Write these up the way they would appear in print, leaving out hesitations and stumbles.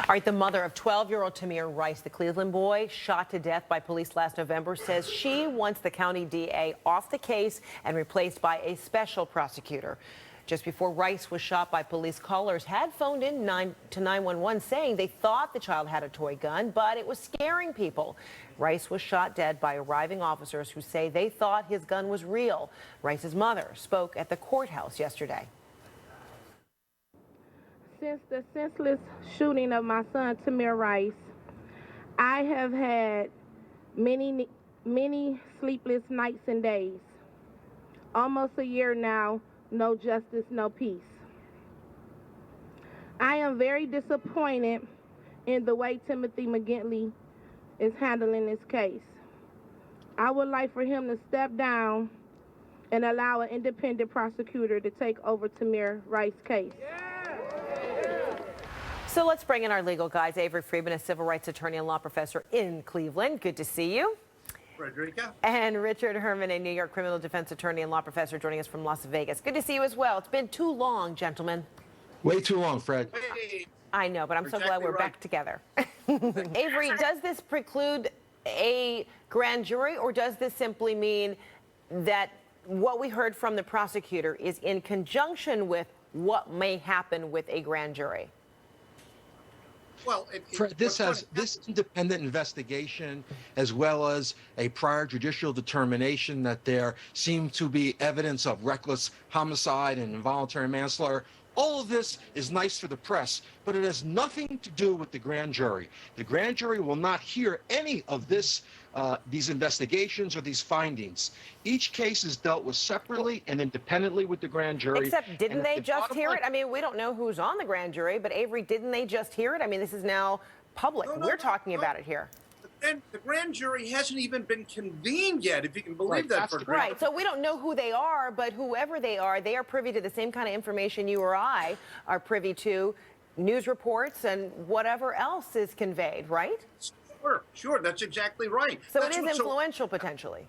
All right, the mother of 12-year-old Tamir Rice, the Cleveland boy, shot to death by police last November, says she wants the county DA off the case and replaced by a special prosecutor. Just before Rice was shot by police, callers had phoned in to 911 saying they thought the child had a toy gun, but it was scaring people. Rice was shot dead by arriving officers who say they thought his gun was real. Rice's mother spoke at the courthouse yesterday. Since the senseless shooting of my son, Tamir Rice, I have had many sleepless nights and days. Almost a year now, no justice, no peace. I am very disappointed in the way Timothy McGinley is handling this case. I would like for him to step down and allow an independent prosecutor to take over Tamir Rice's case. So let's bring in our legal guys. Avery Friedman, a civil rights attorney and law professor in Cleveland. Good to see you. Frederica. And Richard Herman, a New York criminal defense attorney and law professor, joining us from Las Vegas. Good to see you as well. It's been too long, gentlemen. Way too long, Fred. Hey. I know, but I'm so glad we're back together. Avery, does this preclude a grand jury, or does this simply mean that what we heard from the prosecutor is in conjunction with what may happen with a grand jury? Well, Fred, this independent investigation, as well as a prior judicial determination that there seemed to be evidence of reckless homicide and involuntary manslaughter. All of this is nice for the press, but it has nothing to do with the grand jury. The grand jury will not hear any of this, these investigations or these findings. Each case is dealt with separately and independently with the grand jury. Except, didn't they just hear it? I mean, we don't know who's on the grand jury, but Avery, didn't they just hear it? I mean, this is now public. We're talking about it here. The grand jury hasn't even been convened yet, if you can believe that. Right, so we don't know who they are, but whoever they are privy to the same kind of information you or I are privy to, news reports and whatever else is conveyed, right? Sure, that's exactly right. So it is influential, potentially.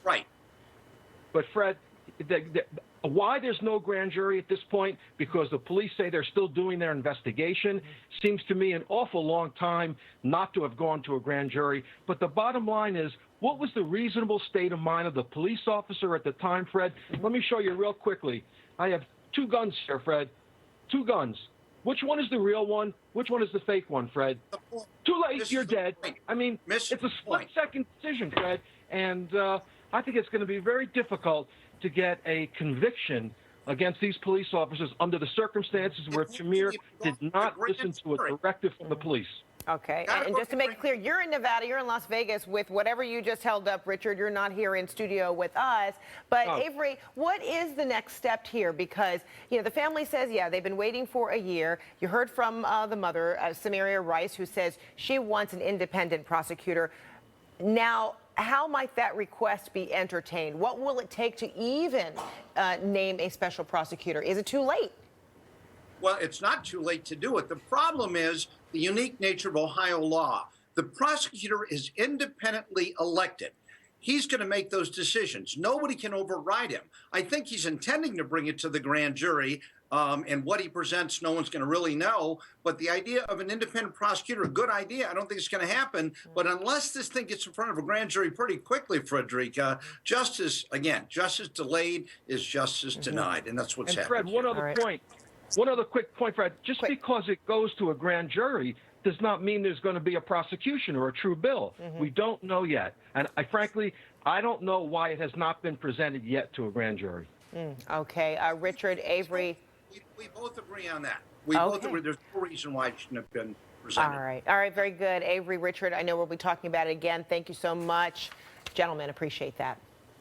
Right. But Fred, why there's no grand jury at this point, because the police say they're still doing their investigation, seems to me an awful long time not to have gone to a grand jury. But the bottom line is, what was the reasonable state of mind of the police officer at the time, Fred? Let me show you real quickly. I have two guns here, Fred. Two guns. Which one is the real one? Which one is the fake one, Fred? Too late, you're dead. I mean, it's a split-second decision, Fred. And I think it's going to be very difficult to get a conviction against these police officers under the circumstances where Tamir did not listen to a directive from the police. Okay, and just to make it clear, you're in Nevada, you're in Las Vegas with whatever you just held up, Richard. You're not here in studio with us. But Avery, what is the next step here? Because, you know, the family says, yeah, they've been waiting for a year. You heard from the mother, Samaria Rice, who says she wants an independent prosecutor. Now, how might that request be entertained? What will it take to even name a special prosecutor? Is it too late? Well, it's not too late to do it. The problem is the unique nature of Ohio law. The prosecutor is independently elected. He's going to make those decisions. Nobody can override him. I think he's intending to bring it to the grand jury, and what he presents, no one's going to really know. But the idea of an independent prosecutor, a good idea. I don't think it's going to happen. But unless this thing gets in front of a grand jury pretty quickly, Frederica, justice delayed is justice denied. And that's what's happening. Fred, one other point. One other quick point, Fred. Just because it goes to a grand jury does not mean there's going to be a prosecution or a true bill. We don't know yet. And frankly, I don't know why it has not been presented yet to a grand jury. Okay. Richard, Avery. We both agree on that. We both agree there's no reason why it shouldn't have been presented. All right. All right. Very good. Avery, Richard, I know we'll be talking about it again. Thank you so much. Gentlemen, appreciate that.